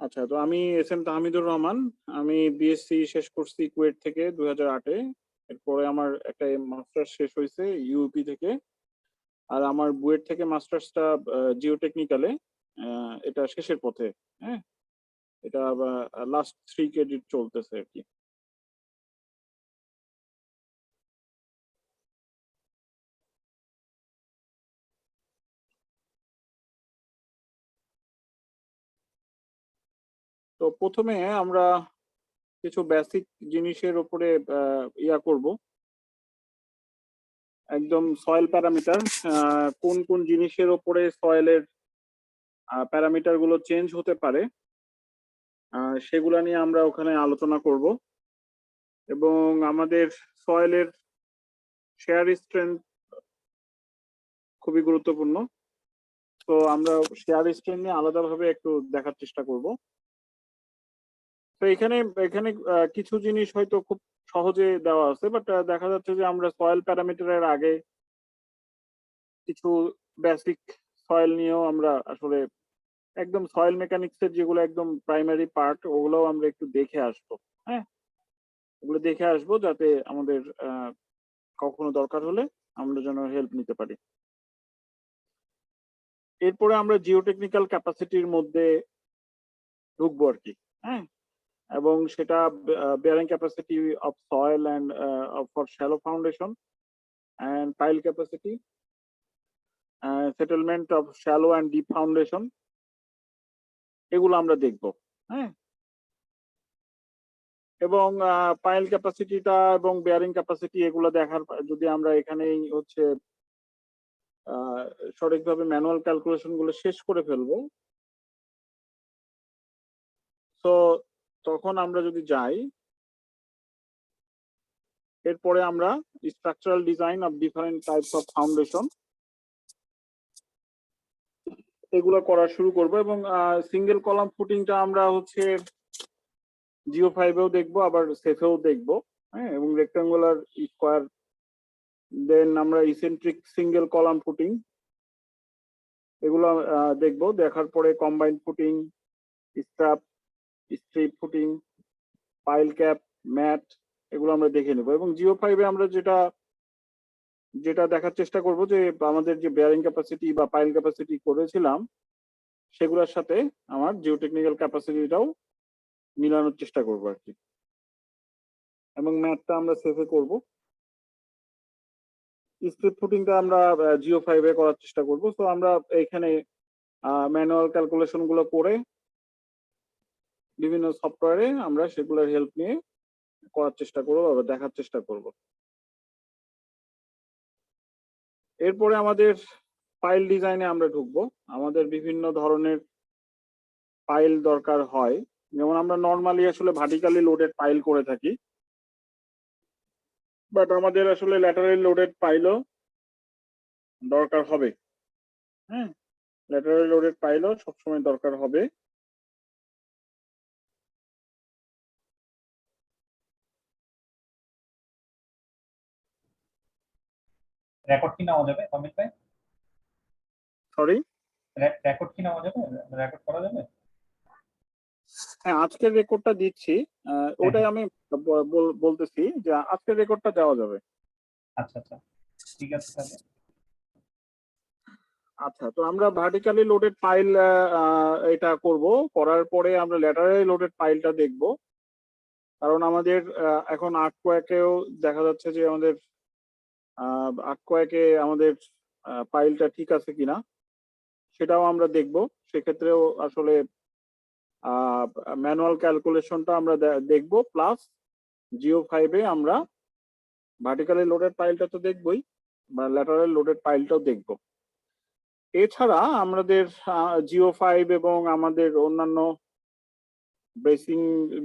আচ্ছা, তো আমি এস এম তাহমিদুর রহমান। আমি বিএসসি শেষ করছি কুয়েট থেকে 2008-এ। এরপরে আমার একটা মাস্টার্স শেষ হয়েছে ইউপি থেকে। আর আমার বুয়েট থেকে মাস্টার্সটা জিওটেকনিক্যালে, এটা শেষের পথে। হ্যাঁ, এটা লাস্ট 3 ক্রেডিট চলতেছে আর কি। তো প্রথমে আমরা কিছু বেসিক জিনিসের উপরে ইয়া করব। একদম সয়েল প্যারামিটার, কোন কোন জিনিসের উপরে সয়েলের প্যারামিটার গুলো চেঞ্জ হতে পারে, সেগুলা নিয়ে আমরা ওখানে আলোচনা করব। এবং আমাদের সয়েলের শেয়ার স্ট্রেংথ খুবই গুরুত্বপূর্ণ। তো আমরা শেয়ার স্ট্রেংথ নিয়ে আলাদাভাবে একটু দেখার চেষ্টা করব। তো এখানে এখানে কিছু জিনিস হয়তো খুব সহজে দেওয়া আছে, বাট দেখা যাচ্ছে যে আমরা সয়েল প্যারামিটারের আগে কিছু বেসিক সয়েল নিয়েও আমরা আসলে একদম সয়েল মেকানিক্সের যেগুলো একদম প্রাইমারি পার্ট, ওগুলোও আমরা একটু দেখে আসবো। হ্যাঁ, ওগুলো দেখে আসবো যাতে আমাদের কখনো দরকার হলে আমরা যেন হেল্প নিতে পারি। এরপরে আমরা জিওটেকনিক্যাল ক্যাপাসিটির মধ্যে ঢুকবো আর কি। হ্যাঁ, এবং সেটা bearing capacity of soil and for shallow foundation and pile capacity, settlement of shallow and deep foundation, এগুলো আমরা দেখব। হ্যাঁ, এবং পাইল ক্যাপাসিটিটা এবং বেয়ারিং ক্যাপাসিটি এগুলো দেখার যদি আমরা এখানেই হচ্ছে সঠিকভাবে ম্যানুয়াল ক্যালকুলেশন গুলো শেষ করে ফেলবো, তো তখন আমরা যদি যাই, এরপরে আমরা structural design of different types of foundation এগুলো করা শুরু করব। এবং সিঙ্গেল কলাম ফুটিংটা আমরা হচ্ছে জিও5-এও দেখবো, আবার সেফেও দেখবো। হ্যাঁ, এবং রেক্টাঙ্গুলার, স্কোয়ার, দেন আমরা ইসেন্ট্রিক সিঙ্গেল কলাম ফুটিং এগুলো দেখবো। দেখার পরে combined footing, strip footing, pile cap, mat, এগুলো আমরা দেখে নেব। এবং জিও5-এ আমরা যেটা যেটা দেখার চেষ্টা করব যে আমাদের যে বেয়ারিং ক্যাপাসিটি বা পাইল ক্যাপাসিটি করেছিলাম সেগুলোর সাথে আমার জিওটেকনিক্যাল ক্যাপাসিটিটাও মিলানোর চেষ্টা করব আর কি। এবং ম্যাথটা আমরা সেভে করব। স্ট্রিপ ফুটিংটা আমরা জিও5-এ করার চেষ্টা করব। তো আমরা এখানে ম্যানুয়াল ক্যালকুলেশন গুলো করে বিভিন্ন সফটওয়্যারে আমরা সেগুলোর হেল্প নিয়ে করার চেষ্টা করবো বা দেখার চেষ্টা করব। এরপরে আমাদের পাইল ডিজাইনে আমরা ঢুকবো। আমাদের বিভিন্ন ধরনের পাইল দরকার হয়, যেমন আমরা নর্মালি আসলে ভার্টিক্যালি লোডেড পাইল করে থাকি, বাট আমাদের আসলে ল্যাটারালি লোডেড পাইলও দরকার হবে। হ্যাঁ, ল্যাটারালি লোডেড পাইলও সবসময় দরকার হবে। রেকর্ড কি নেওয়া যাবে কমেন্ট ভাই? সরি, রেকর্ড কি নেওয়া যাবে? রেকর্ড করা যাবে? হ্যাঁ, আজকের রেকর্ডটা দিচ্ছি। ওটাই আমি বলতেছি যে আজকের রেকর্ডটা দেওয়া যাবে। আচ্ছা আচ্ছা, ঠিক আছে তাহলে। আচ্ছা, তো আমরা ভার্টিক্যালি লোডেড পাইল এটা করব। করার পরে আমরা ল্যাটারালি লোডেড পাইলটা দেখব, কারণ আমাদের এখন আর্টকোয়াকেও দেখা যাচ্ছে যে আমাদের আর্টকোয়াকে আমাদের পাইলটা ঠিক আছে কিনা সেটাও আমরা দেখব। সেক্ষেত্রেও আসলে ম্যানুয়াল ক্যালকুলেশনটা আমরা দেখব, প্লাস জিও5-এ আমরা ভার্টিক্যালি লোডেড পাইলটা তো দেখবই, বা ল্যাটারাল লোডেড পাইলটাও দেখব। এছাড়া আমাদের জিও5 এবং আমাদের অন্যান্য ব্রেসিং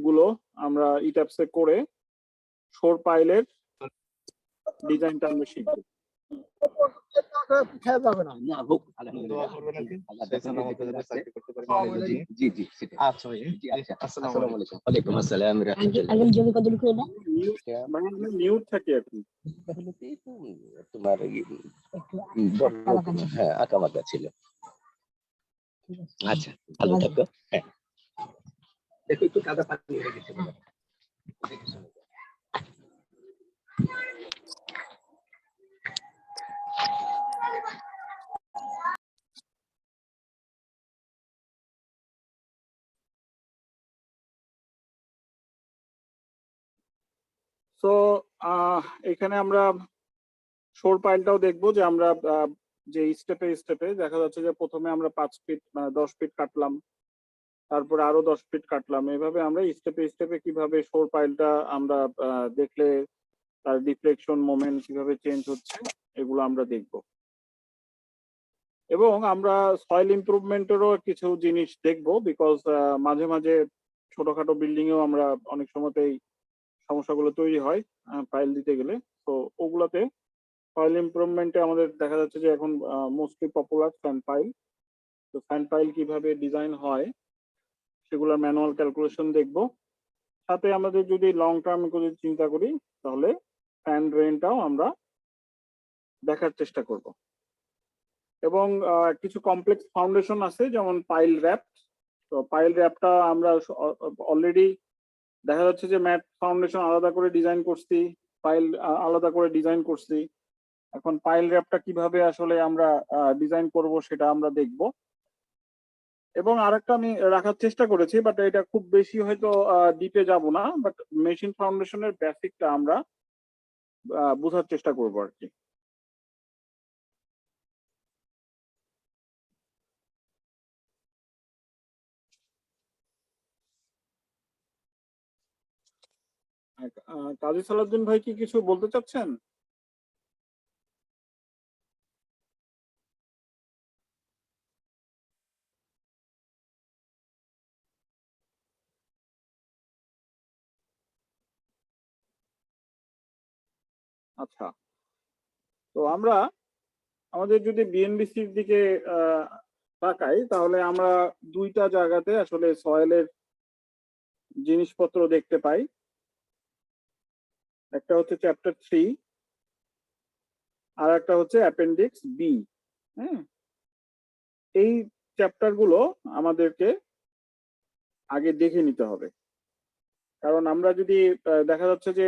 গুলো আমরা ইট্যাপসে করে শোর পাইলের ডিজাইনটা আমরা শিখব। মিউট থাকি আর কি। তোমার হ্যাঁ আঁকাবাঁকা ছিল। আচ্ছা, ভালো থাকো। হ্যাঁ। দেখো একটু কাদা পানি হয়ে গেছে সো এখানে আমরা শোর পাইলটাও দেখবো যে আমরা যে স্টেপে স্টেপে দেখা যাচ্ছে যে প্রথমে আমরা 5 ফিট 10 ফিট কাটলাম, তারপরে আরো 10 ফিট কাটলাম, এভাবে আমরা স্টেপে স্টেপে কিভাবে শোর পাইলটা আমরা দেখলে তার ডিফ্লেকশন মোমেন্ট কিভাবে চেঞ্জ হচ্ছে এগুলো আমরা দেখব। এবং আমরা সয়েল ইমপ্রুভমেন্টেরও কিছু জিনিস দেখব, বিকজ মাঝে মাঝে ছোটখাটো বিল্ডিং এও আমরা অনেক সময়তেই সমস্যাগুলো তৈরি হয় পাইল দিতে গেলে। তো ওগুলাতে সয়েল ইমপ্রুভমেন্টে আমাদের দেখা যাচ্ছে যে এখন মোস্টলি পপুলার স্যান্ড পাইল। তো স্যান্ড পাইল কিভাবে ডিজাইন হয় সেগুলোর ম্যানুয়াল ক্যালকুলেশন দেখব। সাথে আমাদের যদি লং টার্ম করে চিন্তা করি তাহলে স্যান্ড ড্রেনটাও আমরা দেখার চেষ্টা করব। এবং কিছু কমপ্লেক্স ফাউন্ডেশন আছে যেমন পাইল র্যাপ। তো পাইল র্যাপটা আমরা অলরেডি দেখা যাচ্ছে যে ম্যাট ফাউন্ডেশন আলাদা করে ডিজাইন করছি, পাইল আলাদা করে ডিজাইন করছি। এখন পাইল র্যাপটা কিভাবে আসলে আমরা ডিজাইন করব সেটা আমরা দেখব। এবং আরেকটা আমি রাখার চেষ্টা করেছি, বাট এটা খুব বেশি হয়তো ডিপে যাব না, বাট মেশিন ফাউন্ডেশনের বেসিকটা আমরা বোঝার চেষ্টা করব আর কি। কাজী সালাউদ্দিন ভাই কি কিছু বলতে চাচ্ছেন? আচ্ছা, তো আমরা আমাদের যদি বিএনবিসির দিকে তাকাই তাহলে আমরা দুইটা জায়গাতে আসলে সয়েলের জিনিসপত্র দেখতে পাই। একটা হচ্ছে চ্যাপ্টার 3 আর একটা হচ্ছে অ্যাপেন্ডিক্স বি। হ্যাঁ, এই চ্যাপ্টার গুলো আমাদেরকে আগে দেখে নিতে হবে, কারণ আমরা যদি দেখা যাচ্ছে যে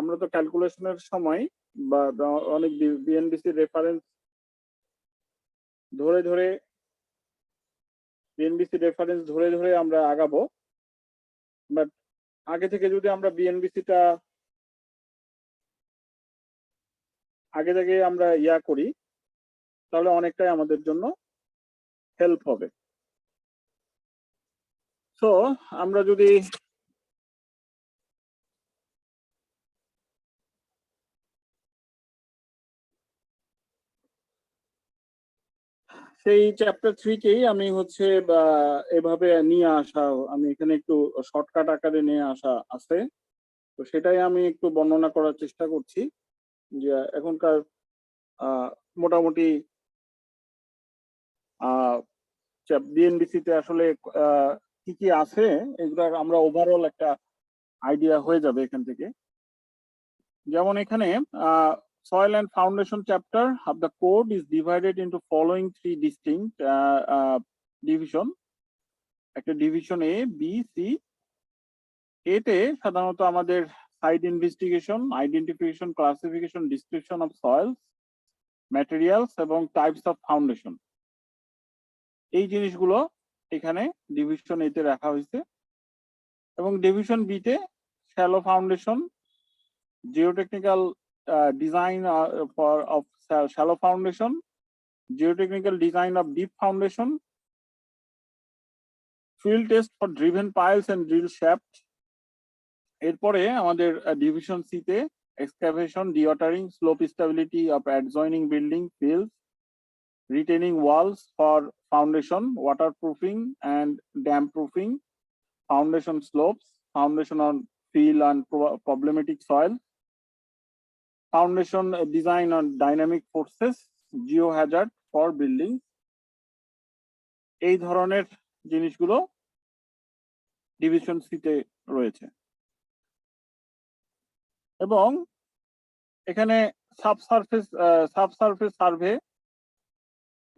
আমরা তো ক্যালকুলেশনের সময় বা অনেক বিএনবিসি রেফারেন্স ধরে ধরে আমরা আগাবো, বাট আগে থেকে যদি আমরা বিএনবিসিটা আগে থেকে আমরা করি তাহলে অনেকটাই আমাদের জন্য হেল্প হবে। তো আমরা যদি সেই চ্যাপ্টার 3 কেই আমি হচ্ছে এভাবে নিয়ে আসা, আমি এখানে একটু শর্টকাট আকারে নিয়ে আসা আছে, তো সেটাই আমি একটু বর্ণনা করার চেষ্টা করছি যে এখনকার মোটামুটি বিএনবিসি তে আসলে কি কি আছে এগুলার আমরা ওভারঅল একটা আইডিয়া হয়ে যাবে এখান থেকে। যেমন এখানে soil and foundation chapter of the code is divided into following 3 distinct division. একটা ডিভিশন এ বি সি। এতে সাধারণত আমাদের site investigation, identification, classification, description of soils, materials এবং টাইপস অফ ফাউন্ডেশন, এই জিনিসগুলো এখানে ডিভিশন এতে রাখা হয়েছে। এবং ডিভিশন বি তে shallow foundation, geotechnical design of shallow foundation, geotechnical design of deep foundation, field test for driven piles and drill shaft. এরপরে আমাদের ডিভিশন সি তে excavation, dewatering, slope stability of adjoining building fields, retaining walls for foundation, waterproofing and dam proofing, foundation slopes, foundation on fill and problematic soil, foundation design on dynamic forces, geohazard for building। এই ধরনের জিনিসগুলো division C তে রয়েছে। এবং এখানে subsurface survey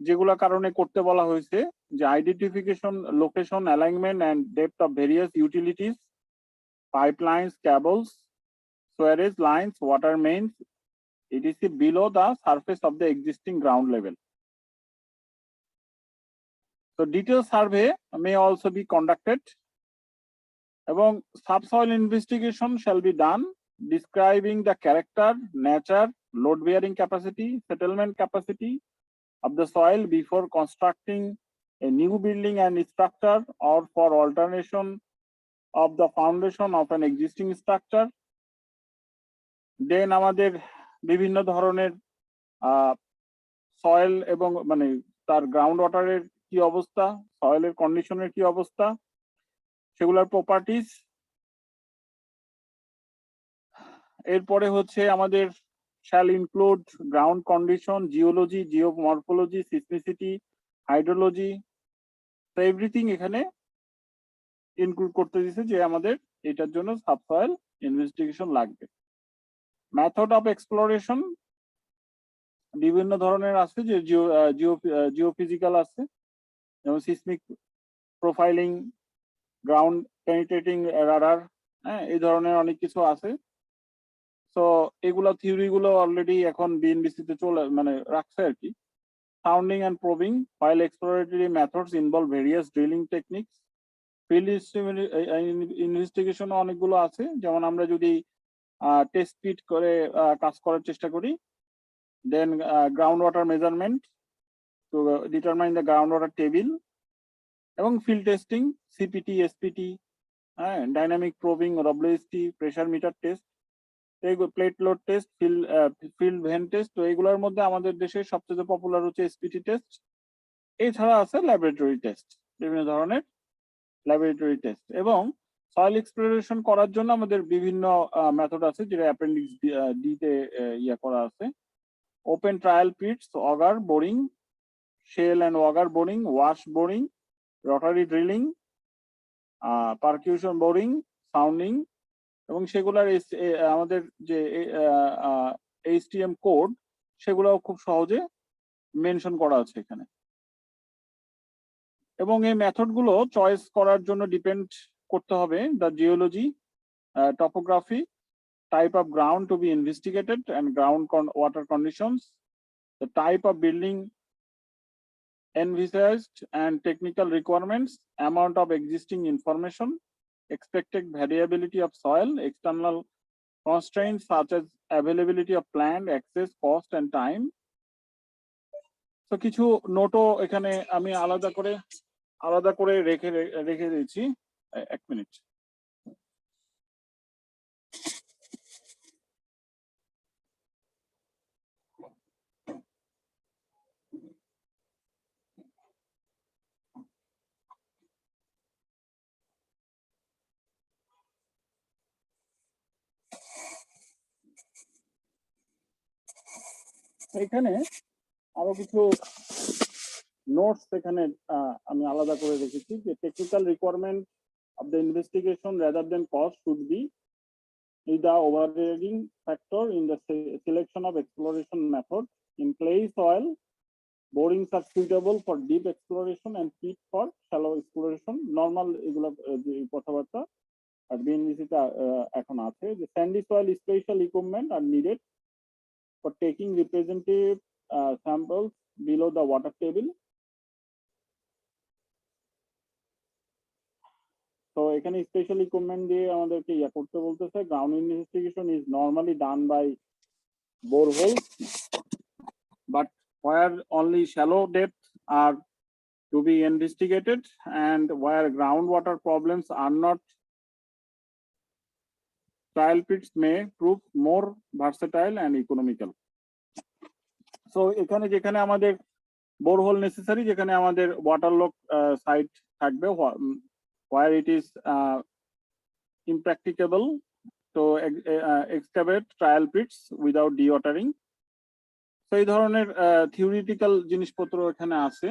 যেগুলা কারণে করতে বলা হয়েছে যে identification, location, alignment and depth of various utilities, pipelines, cables, sewerage lines, water mains, etc. below the surface of the existing ground level. So detailed survey may also be conducted. এবং subsoil investigation shall be done describing the character, nature, load bearing capacity, settlement capacity of the soil before constructing a new building and structure or for alternation of the foundation of an existing structure. Then আমাদের বিভিন্ন ধরনের soil এবং মানে তার ground ওয়াটারের কি অবস্থা, সয়েলের কন্ডিশনের কি অবস্থা, সেগুলোর প্রপার্টিজ। এরপরে হচ্ছে আমাদের shall include ground condition, geology, geomorphology, seismicity, hydrology, তো এভরিথিং এখানে ইনক্লুড করতে দিয়েছে যে আমাদের এটার জন্য সাবসয়েল ইনভেস্টিগেশন লাগবে। মেথড অফ এক্সপ্লোরেশন বিভিন্ন ধরনের আছে, যে জিওফিজিক্যাল আছে, যেমন seismic profiling, ground penetrating radar, হ্যাঁ, এই ধরনের অনেক কিছু আছে। তো এগুলো থিওরি গুলো অলরেডি এখন বিএনবিসি তে মানে রাখছে আর কি। Sounding and probing, while exploratory methods involve various drilling techniques. Field investigation অনেকগুলো আছে, যেমন আমরা যদি টেস্ট পিট করে কাজ করার চেষ্টা করি, then ground water measurement to determine the ground water table, এবং ফিল্ড টেস্টিং, সিপিটি, এসপিটি, হ্যাঁ, dynamic probing, W S T, pressure meter test, plate load test, field vane test. তো এইগুলোর মধ্যে আমাদের দেশে সবচেয়ে পপুলার হচ্ছে এসপিটি টেস্ট। এছাড়া আছে ল্যাবরেটরি টেস্ট, বিভিন্ন ধরনের ল্যাবরেটরি টেস্ট। এবং সয়েল এক্সপ্লোরেশন করার জন্য আমাদের বিভিন্ন মেথড আছে, যেটা অ্যাপেন্ডিক্স ডি তে ইয়া করা আছে। Open trial pits, auger boring, shell and auger boring, wash boring, rotary drilling, percussion boring, sounding, এবং সেগুলার আমাদের যে এইচটিএম কোড সেগুলো খুব সহজে মেনশন করা আছে এখানে। এবং এই মেথড গুলো চয়েস করার জন্য ডিপেন্ড করতে হবে the geology, topography, type of ground to be investigated and ground water conditions, the type of building envisaged and technical requirements, amount of existing information, expected variability of soil, external constraints such as availability of land, access, cost and time. তো কিছু নোটও এখানে আমি আলাদা করে রেখে দিয়েছি। এক minute. এখানে আরো কিছু নোটস এখানে আমি আলাদা করে রেখেছি, যে technical requirement of the investigation rather than cost should be the overriding factor in the selection of exploration method. In clay soil, borings are suitable for deep exploration and pit for shallow exploration. Normal এগুলো যে কথাবার্তা আর BNBC তে এখন আছে, যে sandy soil special equipment are needed for taking representative samples below the water table. তো এখানে special equipment দিয়ে আমাদেরকে ইয়া করতে বলতেছে। Ground investigation is normally done by borehole, but where only shallow depths are to be investigated and where groundwater problems are not, trial pits may prove more versatile and economical. So এখানে যেখানে আমাদের borehole necessary, যেখানে আমাদের water lock site থাকবে, where it is impracticable to excavate trial pits without dewatering. So এই ধরনের theoretical জিনিসপত্র এখানে আছে।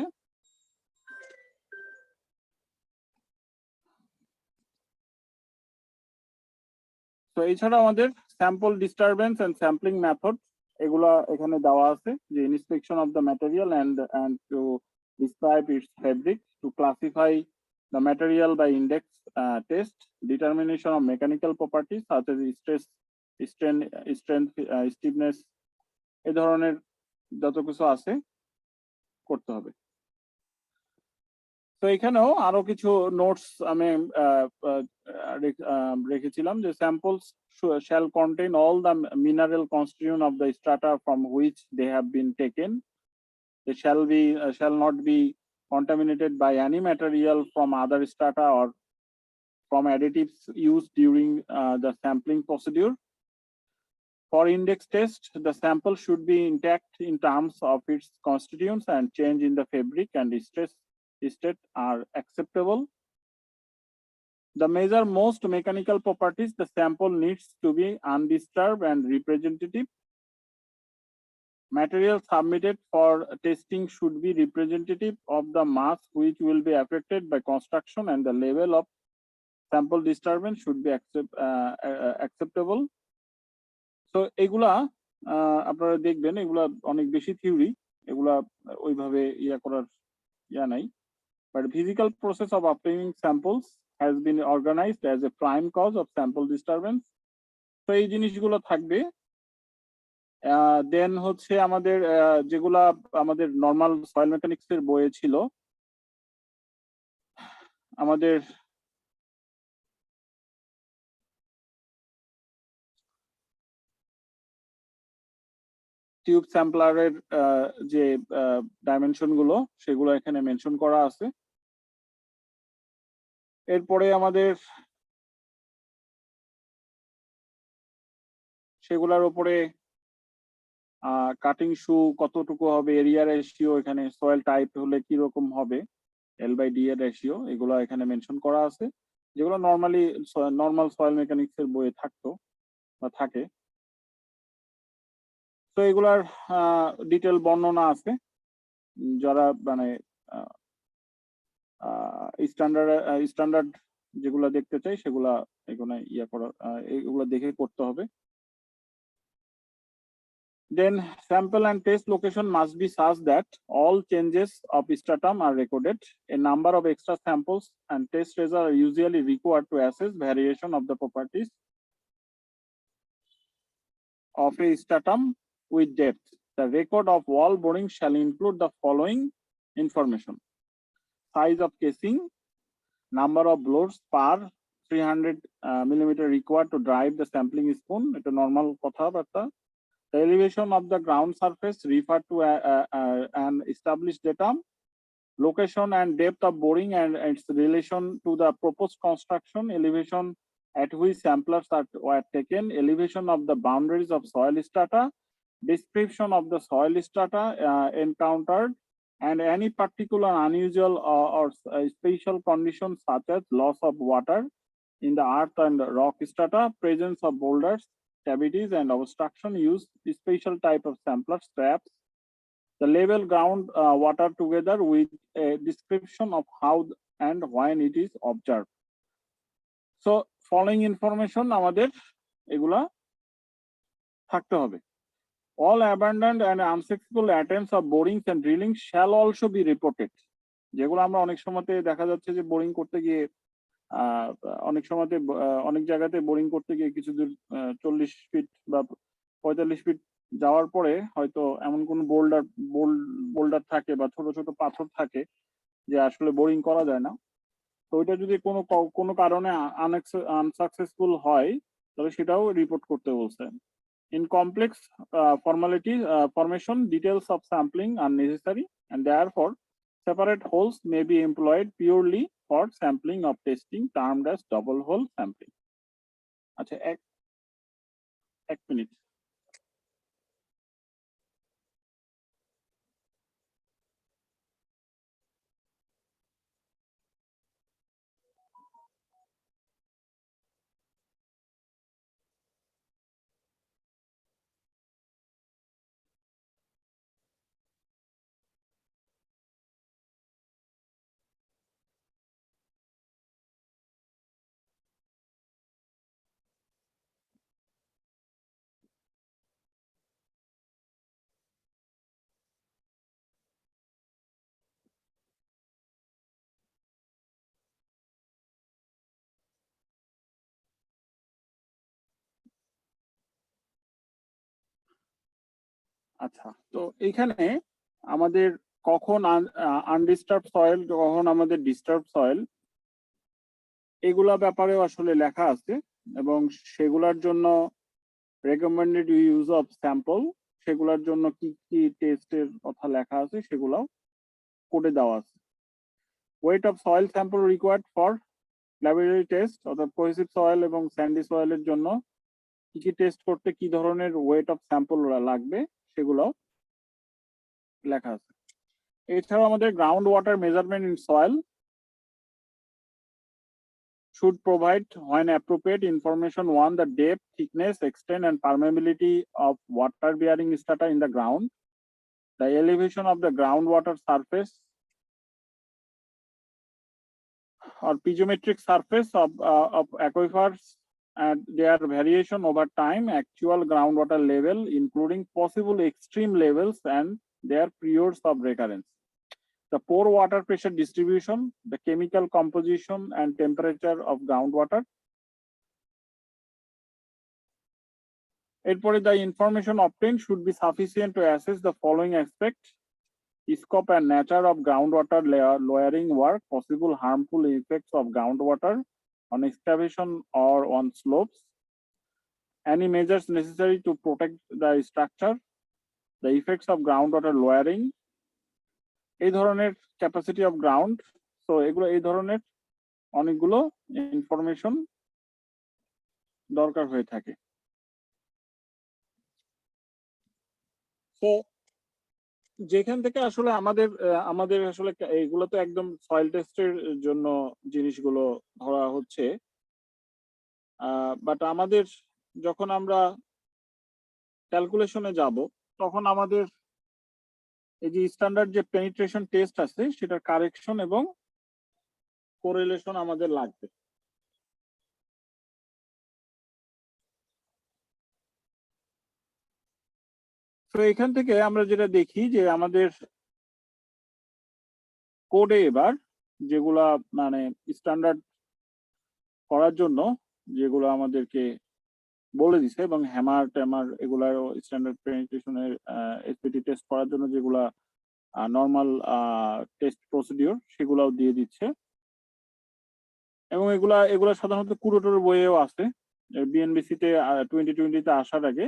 তো এছাড়া আমাদের sample disturbance and sampling method এগুলা এখানে দেওয়া আছে যে inspection of the material and to describe its fabric, to classify the material by index test, determination of mechanical properties such as stress, strength, stiffness, এই ধরনের যত কিছু আছে করতে হবে। তো এখানেও আরো কিছু নোটস আমি রেখেছিলাম যে samples shall contain all the mineral constituent of the strata from which they have been taken. They shall not be contaminated by any material from other strata or from additives used during the sampling procedure. For index test, the sample should be intact in terms of its constituents, and change in the fabric and stress state are acceptable. The measure most mechanical properties, the sample needs to be undisturbed and representative. Material submitted for testing should be representative of the mass which will be affected by construction, and the level of sample disturbance should be acceptable. So এগুলা আপনারা দেখবেন এগুলা অনেক বেশি theory, এগুলা ওইভাবে করার নাই, but physical process of obtaining samples has been organized as a prime cause of sample disturbance. তো এই জিনিসগুলো থাকবে। দেন হচ্ছে আমাদের যেগুলা আমাদের নর্মাল সয়েল মেকানিক্স এর বইয়ে ছিল, আমাদের টিউব স্যাম্পলারের যে ডাইমেনশন গুলো সেগুলো এখানে মেনশন করা আছে। এরপরে আমাদের সেগুলোর উপরে কাটিং শু কতটুকু হবে, এরিয়া রেশিও, এখানে সয়েল টাইপ হলে কি রকম হবে, L/D এর রেশিও, এগুলো এখানে মেনশন করা আছে, যেগুলো নর্মাল সয়েল মেকানিক্স এর বইয়ে থাকতো বা থাকে। তো এগুলার ডিটেল বর্ণনা আছে, যারা মানে স্ট্যান্ডার্ড যেগুলো দেখতে চাই সেগুলা এখানে এগুলো দেখে করতে হবে। Then sample and test location must be such that all changes of stratum are recorded. A number of extra samples and test results are usually required to assess variation of the properties of a stratum with depth. The record of wall boring shall include the following information: size of casing, number of blows per 300 millimeter required to drive the sampling spoon, এটা normal কথাবার্তা। The elevation of the ground surface referred to an established datum, location and depth of boring and its relation to the proposed construction, elevation at which samplers were taken, elevation of the boundaries of soil strata, description of the soil strata encountered, and any particular unusual or special conditions such as loss of water in the earth and rock strata, presence of boulders, cavities and obstruction, use special type of sampler straps, the level ground water together with a description of how and when it is observed. So following information আমাদের এগুলা থাকতে হবে। All abandoned and unsuccessful attempts of borings and drilling shall also be reported. যেগুলো আমরা অনেক সময়তে দেখা যাচ্ছে যে বোরিং করতে গিয়ে অনেক সময়তে অনেক জায়গাতে বোরিং করতে গিয়ে কিছু দূর 40 ফিট বা 45 ফিট যাওয়ার পরে হয়তো এমন কোন বোল্ডার থাকে বা ছোট ছোট পাথর থাকে যে আসলে বোরিং করা যায় না। তো ওইটা যদি কোনো কারণে আনসাকসেসফুল হয় তাহলে সেটাও রিপোর্ট করতে বলছে। In complex formation, details of sampling are necessary, and therefore separate holes may be employed purely for sampling of testing, termed as double hole sampling. আচ্ছা, এক মিনিট। আচ্ছা, তো এইখানে আমাদের কখন আনডিস্টার্ব সয়েল, কখন আমাদের ডিস্টার্ব সয়েল, এগুলা ব্যাপারেও আসলে লেখা আছে এবং সেগুলার জন্য রেকমেন্ডেড ইউজ অফ স্যাম্পল, সেগুলোর জন্য কি কি টেস্টের কথা লেখা আছে সেগুলাও কোডে দেওয়া আছে। Weight of soil sample required for laboratory test, অর্থাৎ কোহেসিভ সয়েল এবং স্যান্ডি সয়েলের জন্য কি কি টেস্ট করতে কি ধরনের ওয়েট অফ স্যাম্পল লাগবে সেগুলাও লেখা আছে। এছাড়াও আমাদের ground water measurement in soil should provide, when appropriate, information on the depth, thickness, extent, and permeability of water-bearing strata in the ground, the elevation of the groundwater surface or piezometric surface of aquifers and their variation over time, actual groundwater level, including possible extreme levels and their periods of recurrence, the pore water pressure distribution, the chemical composition and temperature of groundwater. Erpore the information obtained should be sufficient to assess the following aspects: scope and nature of groundwater lowering work, possible harmful effects of groundwater on excavation or on slopes, any measures necessary to protect the structure, the effects of groundwater lowering, এই ধরনের capacity of ground. তো এগুলো এই ধরনের অনেকগুলো information দরকার হয়ে থাকে। তো যেখান থেকে আসলে আমাদের আসলে এইগুলো তো একদম সয়েল টেস্টের জন্য জিনিসগুলো ধরা হচ্ছে, বাট আমাদের যখন আমরা ক্যালকুলেশনে যাব তখন আমাদের এই যে স্ট্যান্ডার্ড যে পেনিট্রেশন টেস্ট আছে সেটার কারেকশন এবং কোরিলেশন আমাদের লাগবে। তো এখান থেকে আমরা যেটা দেখি যে আমাদের কোডে এবার যেগুলা মানে স্ট্যান্ডার্ড করার জন্য যেগুলো আমাদেরকে বলে দিছে এবং হ্যামার ট্যামার এগুলারও স্ট্যান্ডার্ড পেনিট্রেশনের এসপিটি টেস্ট করার জন্য যেগুলা নর্মাল টেস্ট প্রসিডিওর সেগুলাও দিয়ে দিচ্ছে এবং এগুলা সাধারণত কুরোটোর বইয়েও আছে। বিএনবিসি তে 2020-তে আসার আগে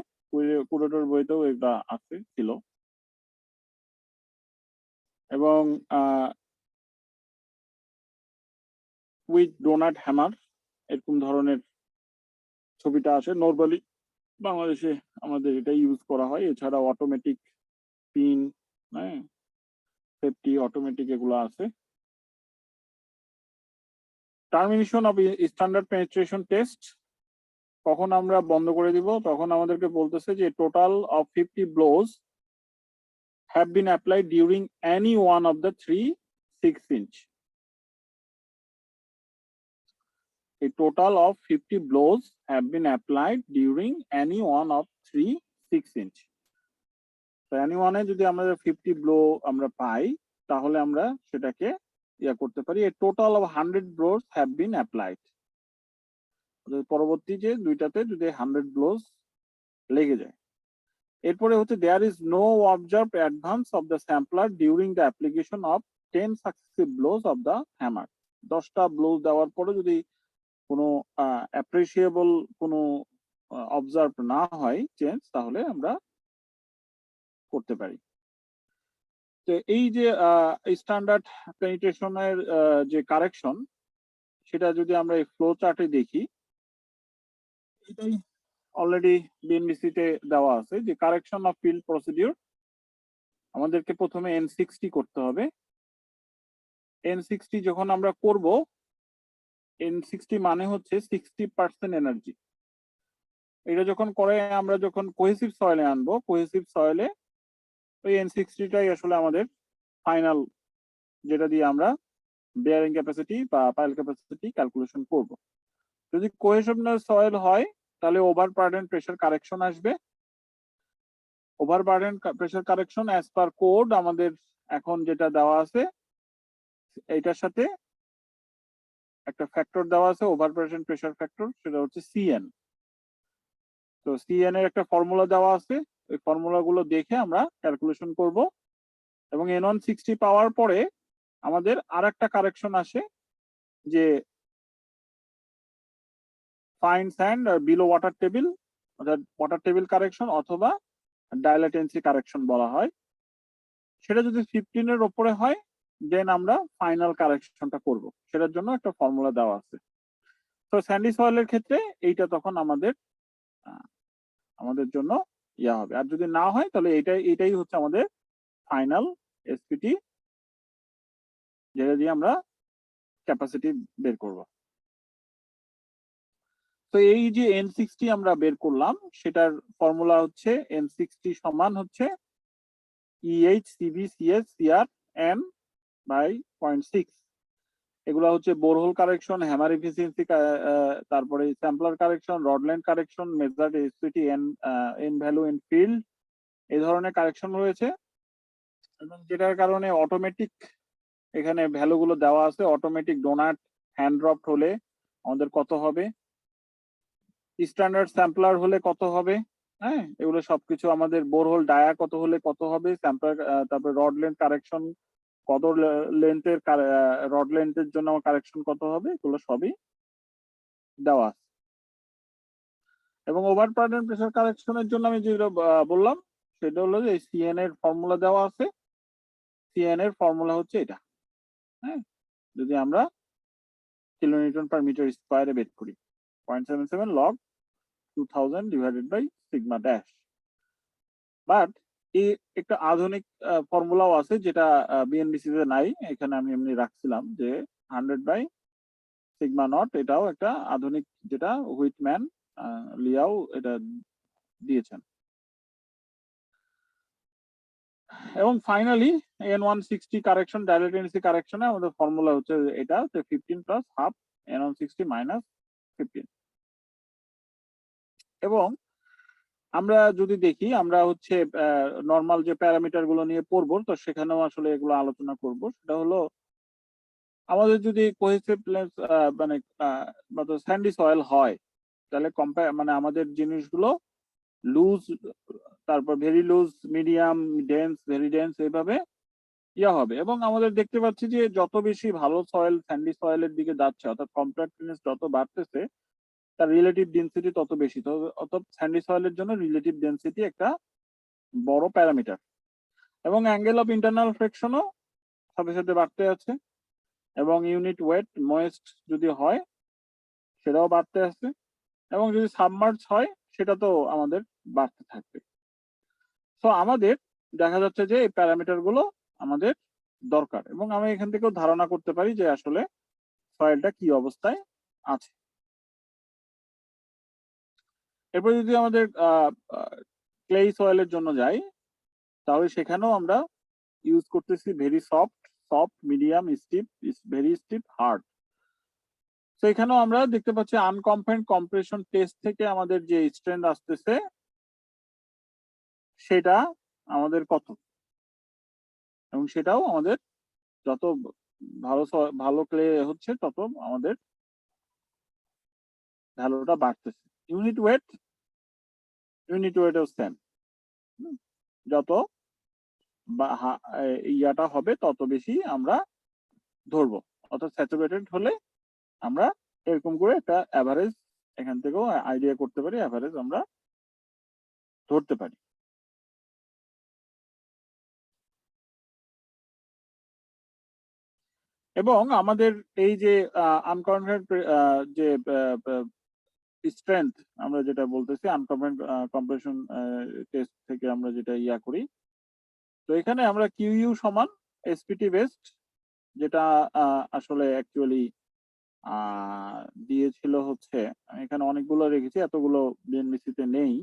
কুরোটোর বইতেও এটা আছে ছিল এবং উইথ ডোনাট হ্যামার এরকম ধরনের ছবিটা আসে। নরমালি বাংলাদেশে আমাদের এটা ইউজ করা হয়। এছাড়া অটোমেটিক পিন, হ্যাঁ, সেফটি অটোমেটিক এগুলো আছে। Termination of standard penetration test কখন আমরা বন্ধ করে দিব, তখন আমাদেরকে বলতেছে যে total of 50 blows have been applied during any one of the 3 6 inch. A total of 50 blows have been applied during any one of 3 6 inch. তো any one এ যদি আমরা 50 ব্লো আমরা পাই তাহলে আমরা সেটাকে করতে পারি। A total of 100 blows have been applied. পরবর্তী যে দুইটাতে যদি 100 blows লেগে যায়। এরপরে হচ্ছে there is no observed advance of the sampler during the application of 10 successive blows of the hammer. 10টা ব্লো দেওয়ার পরে যদি কোনো অ্যাপ্রিসিয়েবল কোনো অবজার্ভ না হয় চেঞ্জ, তাহলে আমরা করতে পারি। তো এই যে স্ট্যান্ডার্ড পেনিট্রেশনের যে কারেকশন সেটা যদি আমরা এই ফ্লো চার্টে দেখি, এটাই অলরেডি বিএনবিসি তে দেওয়া আছে যে কারেকশন অফ ফিল্ড প্রসিডিউর আমাদেরকে প্রথমে N60 করতে হবে। N60 যখন আমরা করব, N60 মানে হচ্ছে 60% এনার্জি। এটা যখন করে আমরা যখন কোহেসিভ সয়েলে আনবো, কোহেসিভ সয়েলে ওই N60টাই আসলে আমাদের ফাইনাল, যেটা দিয়ে আমরা বেয়ারিং ক্যাপাসিটি বা পাইল ক্যাপাসিটি ক্যালকুলেশন করব। যদি কোহেশনাল সয়েল হয় তাহলে ওভারবার্ডেন প্রেসার কারেকশন আসবে। Overburden pressure correction as per code আমাদের এখন যেটা দেওয়া আছে এইটার সাথে একটা ফ্যাক্টর দেওয়া আছে, ওভারবার্ডেন প্রেসার ফ্যাক্টর, সেটা হচ্ছে CN। তো CN এর একটা ফর্মুলা দেওয়া আছে। ওই ফর্মুলাগুলো দেখে আমরা ক্যালকুলেশন করব এবং N160 পাওয়ার পরে আমাদের আর একটা কারেকশন আসে যে fine sand below water table, অর্থাৎ ওয়াটার টেবিল কারেকশন অথবা ডাইলেটেন্সি কারেকশন বলা হয়। সেটা যদি 15 এর উপরে হয় দেন আমরা ফাইনাল কারেকশনটা করব, সেটার জন্য একটা ফর্মুলা দেওয়া আছে। তো স্যান্ডি সয়েলের ক্ষেত্রে এইটা তখন আমাদের জন্য ইয়া হবে, আর যদি না হয় তাহলে এটাই হচ্ছে আমাদের ফাইনাল এসপিটি, যেটা দিয়ে আমরা ক্যাপাসিটি বের করব। তো এই যে N60 আমরা বের করলাম সেটার ফর্মুলা হচ্ছে N60 সমান হচ্ছে EHCbCsCrn/0.6। এগুলো হচ্ছে বোরহোল কারেকশন, হ্যামার এফিসিয়েন্সি, তারপরে sampler correction, rod length correction, measured SPT, N value in field, এই ধরনের কারেকশন রয়েছে। এবং যেটার কারণে অটোমেটিক এখানে ভ্যালুগুলো দেওয়া আছে। অটোমেটিক ডোনাট হ্যান্ড ড্রপড হলে আমাদের কত হবে, স্ট্যান্ডার্ড স্যাম্পলার হলে কত হবে, হ্যাঁ, এগুলো সবকিছু আমাদের বোরহোল ডায়া কত হলে কত হবে, স্যাম্পলার, তারপরে রড লেন্থ কারেকশন, কত লেন্থের রড লেন্থের জন্য আমার কারেকশন কত হবে, এগুলো সবই দেওয়া আছে। এবং ওভার পার্ডেন প্রেসার কারেকশনের জন্য আমি যেটা বললাম সেটা হলো যে সিএন এর ফর্মুলা দেওয়া আছে। সিএন এর ফর্মুলা হচ্ছে এটা, হ্যাঁ, যদি আমরা কিলোনিউটন পার মিটার স্কোয়ারে বের করি 0.77 log 2000 divided by sigma dash. But এই একটা আধুনিক ফর্মুলাও আছে যেটা বিএনবিসি তে নাই, এখানে আমি এমনি রাখছিলাম যে 100 বাই সিগমা নট, এটাও একটা আধুনিক, যেটা হুইটম্যান লিয়াও এটা দিয়েছেন। এবং ফাইনালি N160 কারেকশন, ডাইলেটেন্সি কারেকশনে আমাদের ফর্মুলা হচ্ছে এটা, 15 প্লাস হাফ N160 মাইনাস 15। এবং আমরা যদি দেখি আমরা হচ্ছে নর্মাল যে প্যারামিটার গুলো নিয়ে পড়বো, তো সেখানেও আসলে এগুলো আলোচনা করব। সেটা হলো আমাদের যদি কোহেসিভ মানে স্যান্ডি সয়েল হয় তাহলে মানে আমাদের জিনিসগুলো লুজ, তারপর very loose, medium, dense, very dense, এইভাবে ইয়া হবে। এবং আমাদের দেখতে পাচ্ছি যে যত বেশি ভালো সয়েল স্যান্ডি সয়েলের দিকে যাচ্ছে, অর্থাৎ কম্প্যাক্টনেস যত বাড়তেছে তার রিলেটিভ ডেন্সিটি তত বেশি। অর্থাৎ স্যান্ডি সয়েলের জন্য রিলেটিভ ডেন্সিটি একটা বড় প্যারামিটার। এবং অ্যাঙ্গেল অফ ইন্টারনাল ফ্রিকশনও সাথে সাথে বাড়তে আছে। এবং ইউনিট ওয়েট ময়েস্ট যদি হয় সেটাও বাড়তে আছে। এবং যদি সাবমার্জ হয় সেটা তো আমাদের বাড়তে থাকবে। তো আমাদের দেখা যাচ্ছে যে এই প্যারামিটার গুলো আমাদের দরকার, এবং আমি এখান থেকেও ধারণা করতে পারি যে আসলে সয়েলটা কি অবস্থায় আছে। এরপর যদি আমাদের ক্লেই সয়েলের জন্য যাই তাহলে সেখানেও আমরা ইউজ করতেছি very soft, medium, stiff, very stiff, hard. তো এখানেও আমরা দেখতে পাচ্ছি আনকম্বাইন্ড কম্প্রেশন টেস্ট থেকে আমাদের যে স্ট্রেন্থ আসতেছে সেটা আমাদের কত, এবং সেটাও আমাদের যত ভালো ক্লে হচ্ছে তত আমাদের ভ্যালুটা বাড়তেছে। ইউনিট ওয়েটও সেম, যত ইয়াটা হবে তত বেশি আমরা ধরবো। অর্থাৎ স্যাচুরেটেড হলে আমরা এরকম করে একটা অ্যাভারেজ এখান থেকেও আইডিয়া করতে পারি, অ্যাভারেজ আমরা ধরতে পারি। এবং আমাদের এই যে আনকনফারেন্ট যে স্ট্রেংথ আমরা যেটা বলতেছি, আনকনফারেন্ট কম্প্রেশন টেস্ট থেকে আমরা যেটা ইয়া করি, তো এখানে আমরা কিউ সমান এসপিটি বেস্ট, যেটা আসলে অ্যাকচুয়ালি দিয়েছিল হচ্ছে, আমি এখানে অনেকগুলো রেখেছি, এতগুলো বিএনবিসি তে নেই।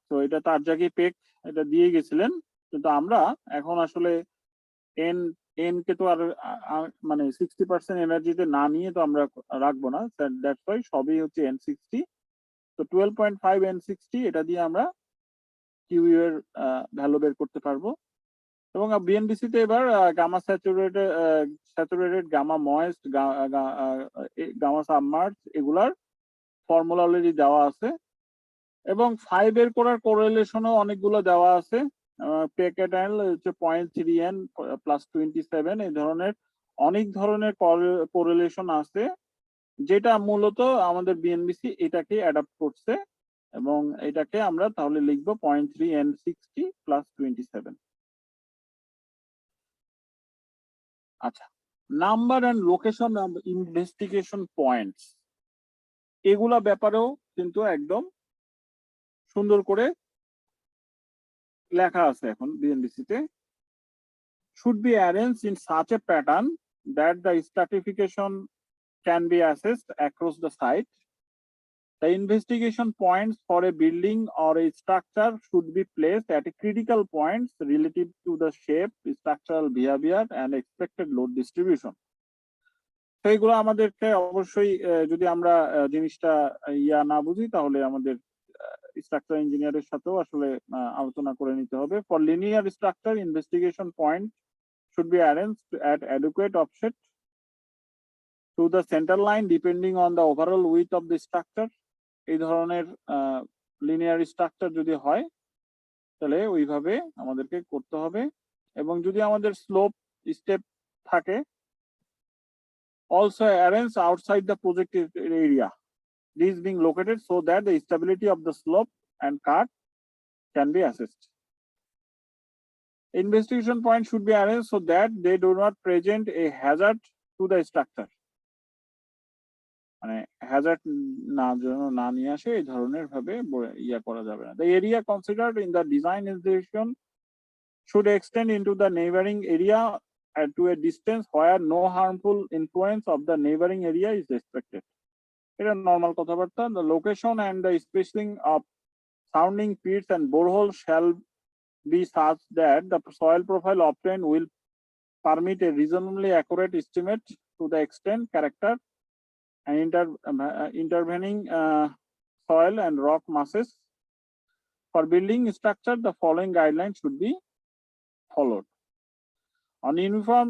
তো এটা তার জায়গায় পেক এটা দিয়ে গেছিলেন, কিন্তু আমরা এখন আসলে এন কে তো আর মানে 60% এনার্জিতে না নিয়ে তো আমরা রাখবো না, দ্যাটস ওয়াই সবই হচ্ছে N60। তো 12.5 N60 এটা দিয়ে আমরা কিউ এর ভ্যালু বের করতে পারবো। এবং বিএনবিসি তে এবার gamma saturated, gamma moist, gamma submerge, এগুলার ফর্মুলা অলরেডি দেওয়া আছে। এবং 5 বের করার কোরিলেশনও অনেকগুলো দেওয়া আছে। পেকেটাইল হচ্ছে 0.3n প্লাস 27 এই ধরনের অনেক ধরনের কোরিলেশন আছে, যেটা মূলত আমাদের বিএনবিসি এটাকে অ্যাডাপ্ট করছে এবং এটাকে আমরা তাহলে লিখবো 0.3n60 প্লাস 27। আচ্ছা, number and location of investigation points, এগুলা ব্যাপারেও কিন্তু একদম সুন্দর করে লেখা আছে এখন বিএনবিসি তে। should be arranged in such a pattern that the stratification can be assessed across the site. The investigation points for a building or a structure should be placed at critical points relative to the shape, structural behavior, and expected load distribution. সেইগুলো আমাদেরকে অবশ্যই যদি আমরা জিনিসটা না বুঝি তাহলে আমাদের স্ট্রাকচার ইঞ্জিনিয়ারের সাথেও আসলে আলোচনা করে নিতে হবে। For linear structure, investigation point should be arranged at adequate offset to the center line depending on the overall width of the structure. এই ধরনের লিনিয়ার স্ট্রাকচার যদি হয় তাহলে ওইভাবে আমাদেরকে করতে হবে। এবং যদি আমাদের স্লোপ স্টেপ থাকে, also arrange outside the projected area, these being located so that the stability of the slope and cut can be assessed. Investigation points should be arranged so that they do not present a hazard to the structure. মানে Hazard না নিয়ে আসে এই ধরনের ভাবে করা যাবে না। The area considered in the design institution should extend into the neighboring area to a distance where no harmful influence of the neighboring area is expected. এটা নর্মাল কথাবার্তা। The location and the spacing of sounding pits and boreholes shall be such that the soil profile obtained will permit a reasonably accurate estimate to the extent, character, and intervening soil and rock masses. For building structure, the following guidelines should be followed. On uniform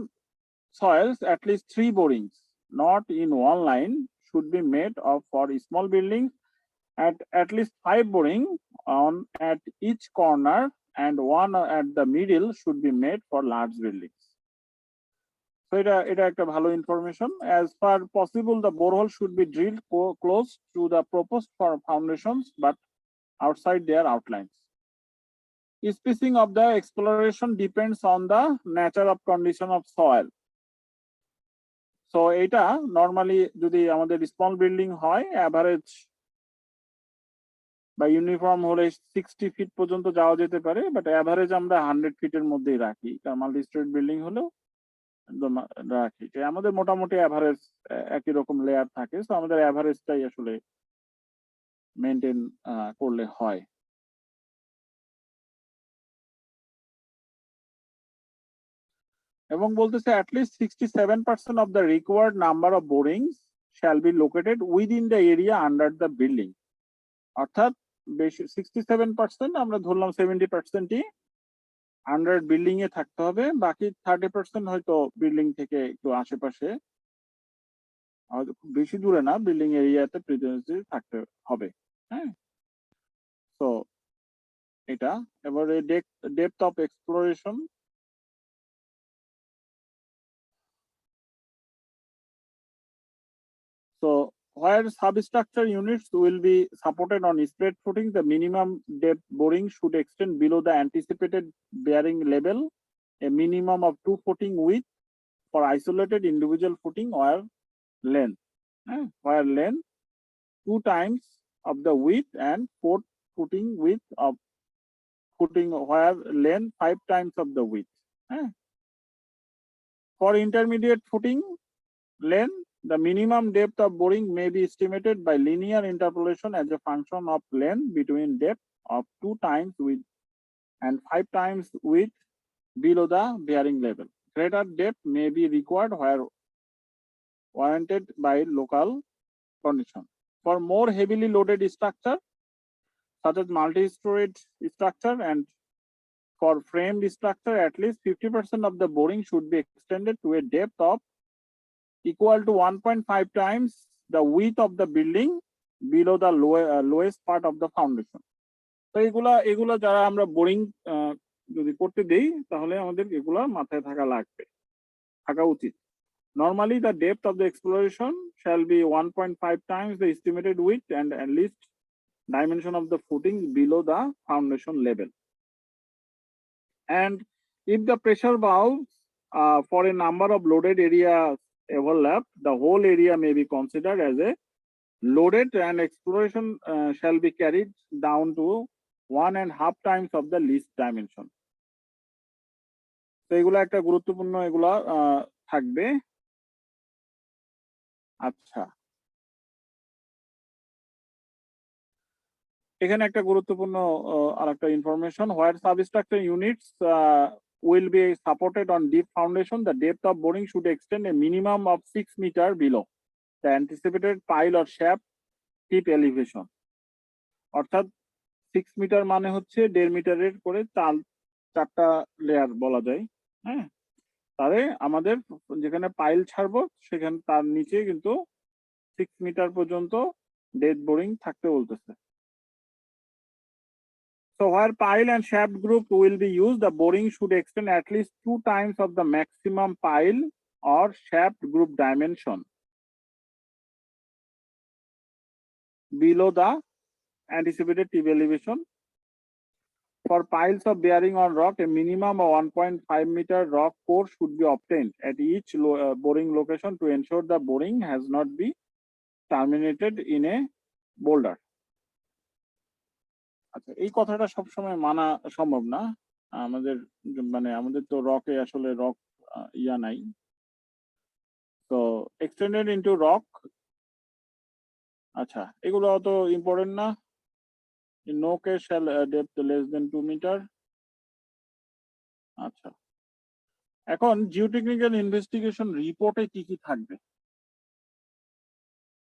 soils, at least 3 borings, not in one line, should be made of for small buildings, at least 5 boring at each corner, and 1 at the middle should be made for large buildings. So এটা একটা ভালো information. As far possible, the borehole should be drilled close to the proposed foundations but outside their outlines. Spacing of the exploration depends on the nature of condition of soil. So এটা normally যদি আমাদের small building হয় average বা uniform হলে 60 fit পর্যন্ত যাওয়া যেতে পারে, বাট অ্যাভারেজ আমরা 100 ফিটের মধ্যেই রাখি। কারণ মাল্টি স্টোরেজ বিল্ডিং হলেও একদম রাখি যে আমাদের মোটামুটি অ্যাভারেজ একই রকম লেয়ার থাকে। তো আমাদের অ্যাভারেজটাই আসলে মেনটেন করলে হয়। এবং বলতেছে at least 67% of the required number of borings shall be located within the area under the building. অর্থাৎ বেশি 67%, আমরা ধরলাম 70%ই আন্ডার বিল্ডিং এ থাকতে হবে, বাকি 30% হয়তো বিল্ডিং থেকে একটু আশেপাশে, বেশি দূরে না, বিল্ডিং এরিয়াতে প্রেজেন্সি থাকতে হবে। হ্যাঁ, তো এটা এবারে depth of exploration. So where substructure units will be supported on spread footing, the minimum depth boring should extend below the anticipated bearing level, a minimum of 2 footing width for isolated individual footing or length, where length 2 times of the width, and 4 footing width of footing where length 5 times of the width. For intermediate footing length, the minimum depth of boring may be estimated by linear interpolation as a function of length between depth of 2 times width and 5 times width below the bearing level. Greater depth may be required where warranted by local condition. For more heavily loaded structure, such as multi-storage structure, and for framed structure, at least 50% of the boring should be extended to a depth of equal to 1.5 times the width of the building below the lowest part of the foundation. তো এগুলা যারা আমরা boring যদি করতে দেই তাহলে আমাদের এগুলা মাথায় থাকা উচিত। Normally, the depth of the exploration shall be 1.5 times the estimated width and at least dimension of the footing below the foundation level. And if the pressure valves for a number of loaded areas overlap, the whole area may be considered as a loaded, and exploration shall be carried down to 1.5 times of the least dimension. তো এগুলা একটা গুরুত্বপূর্ণ এগুলা থাকবে। আচ্ছা, এখানে একটা গুরুত্বপূর্ণ আরেকটা information, where substructure units will be supported on deep foundation, the depth of boring should extend a minimum of 6 meters below the anticipated pile or shaft tip elevation. অর্থাৎ 6 মিটার মানে হচ্ছে 1.5 মিটারের করে চারটা লেয়ার বলা যায়। হ্যাঁ, তাহলে আমাদের যেখানে পাইল ছাড়বো সেখানে তার নিচে কিন্তু 6 মিটার পর্যন্ত ডেড বোরিং থাকতে বলতেছে। So where pile and shaft group will be used, the boring should extend at least 2 times of the maximum pile or shaft group dimension below the anticipated tip elevation. For piles of bearing on rock, a minimum of 1.5 meter rock core should be obtained at each boring location to ensure the boring has not been terminated in a boulder. আচ্ছা, এই কথাটা সবসময় মানা সম্ভব না, আমাদের তো রকে আসলে রক নাই। তো এক্সটেন্ডেড ইনটু রক, আচ্ছা এগুলো অত ইম্পর্টেন্ট না। In no case shall depth less than 2 meter. আচ্ছা, এখন জিওটেকনিক্যাল ইনভেস্টিগেশন রিপোর্টে কি কি থাকবে?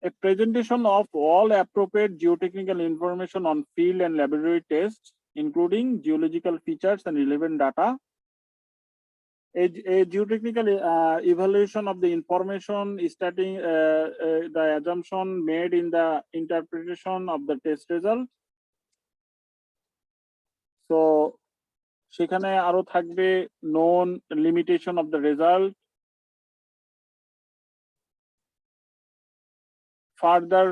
A presentation of all appropriate geotechnical information on field and laboratory tests, including geological features and relevant data. A geotechnical evaluation of the information stating the assumption made in the interpretation of the test result. So সেখানে আরো থাকবে known limitation of the result, further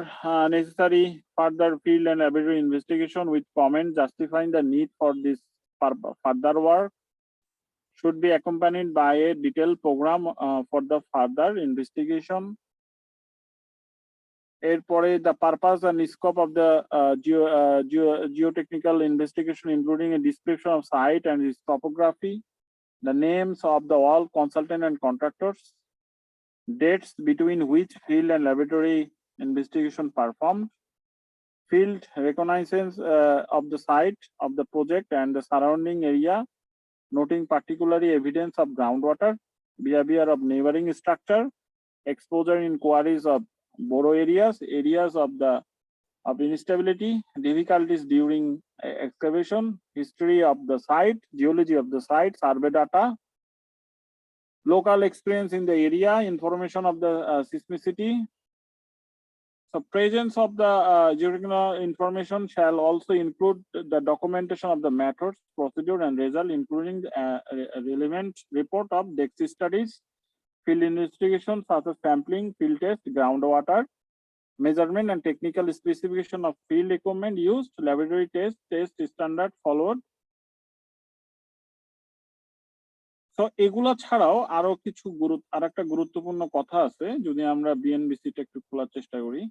necessary further field and laboratory investigation with comment justifying the need for this further work should be accompanied by a detailed program for the further investigation. এরপরে the purpose and scope of the geotechnical investigation, including a description of site and its topography, the names of the all consultant and contractors, dates between which field and laboratory investigation performed, field reconnaissance of the site of the project and the surrounding area, noting particularly evidence of groundwater, behavior of neighboring structure, exposure in quarries of borrow areas of instability, difficulties during excavation, history of the site, geology of the site, survey data, local experience in the area, information of the seismicity. So presence of the geotechnical information shall also include the documentation of the methods, procedure, and result, including relevant report of DEXI studies, field investigation such as sampling, field test, groundwater, measurement and technical specification of field equipment used, laboratory test standard followed. So এগুলা ছাড়াও আরো কিছু আরেকটা গুরুত্বপূর্ণ কথা আছে, যদি আমরা বিএনবিসিটা একটু খোলার চেষ্টা করি।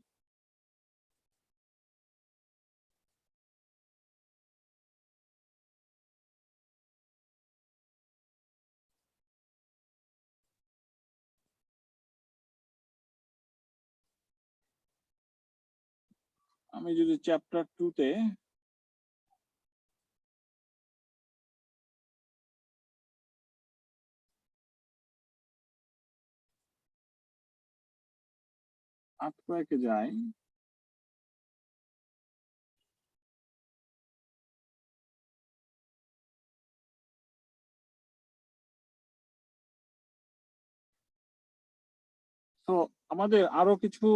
আমি যদি চ্যাপ্টার 2-তে আটকে যাই, তো আমাদের আরো কিছু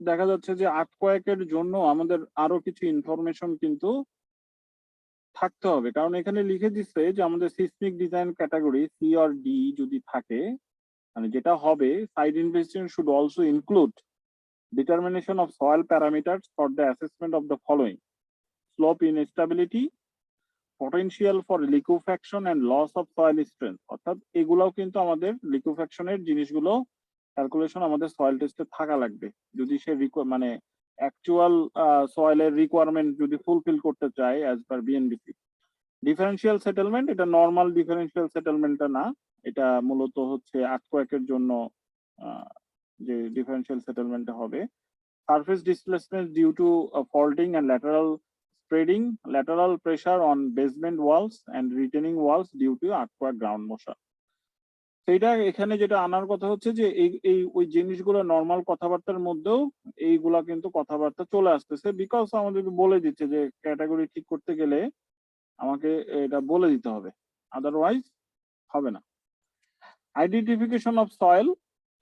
দেখা যাচ্ছে যে আর্থকোয়েকের জন্য আমাদের আরো কিছু ইনফরমেশন কিন্তু থাকতে হবে, কারণ এখানে লিখে দিচ্ছে যে আমাদের seismic design category C or D যদি থাকে, মানে যেটা হবে, site investigation should also include determination of soil parameters for the assessment of the following: slope instability, potential for liquefaction and loss of soil strength। অর্থাৎ এগুলাও কিন্তু আমাদের লিকুইফ্যাকশনের জিনিসগুলো ক্যালকুলেশন আমাদের সয়েল টেস্টে থাকা লাগবে, যদি সে মানে অ্যাকচুয়াল সয়েলের রিকোয়ারমেন্ট যদি ফুলফিল করতে চায় as per BNBC. Differential settlement, এটা নর্মাল ডিফারেন্সিয়াল সেটেলমেন্টটা না, এটা মূলত হচ্ছে আর্থকোয়েকের জন্য যে ডিফারেন্সিয়াল সেটেলমেন্টটা হবে। Surface displacement due to faulting and lateral spreading, lateral pressure on basement walls and retaining walls due to earthquake ground motion। সেইটা এখানে যেটা আনার কথা হচ্ছে যে এই ওই জিনিসগুলো নর্মাল কথাবার্তার মধ্যেও এইগুলা কিন্তু কথাবার্তা চলে আসতেছে, বিকজ আমাদেরকে বলে দিচ্ছে যে ক্যাটাগরি ঠিক করতে গেলে আমাকে এটা বলে দিতে হবে, আদারওয়াইজ হবে না। আইডেন্টিফিকেশন অফ সয়েল,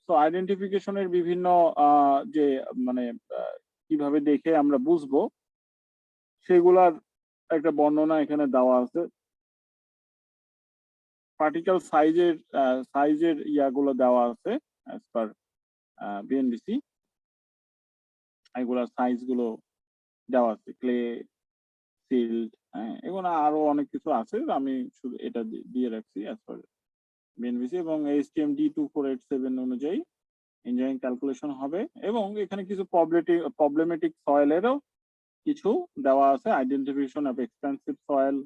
তো আইডেন্টিফিকেশনের বিভিন্ন যে মানে কিভাবে দেখে আমরা বুঝবো সেগুলার একটা বর্ণনা এখানে দেওয়া আছে। পার্টিকেল সাইজের ইয়াগুলো দেওয়া আছে অ্যাজ পার বিএনবিসি, এগুলার সাইজ গুলো দেওয়া আছে, ক্লে, সিল্ড, হ্যাঁ, এগুলো আরো অনেক কিছু আছে, আমি শুধু এটা দিয়ে রাখছি অ্যাজ পার বিএনবিসি। এবং HTM D2487 অনুযায়ী ইঞ্জিনিয়ারিং ক্যালকুলেশন হবে, এবং এখানে কিছু প্রবলেমেটিক সয়েলেরও কিছু দেওয়া আছে, আইডেন্টিফিকেশন অফ এক্সপেন্সিভ সয়েল।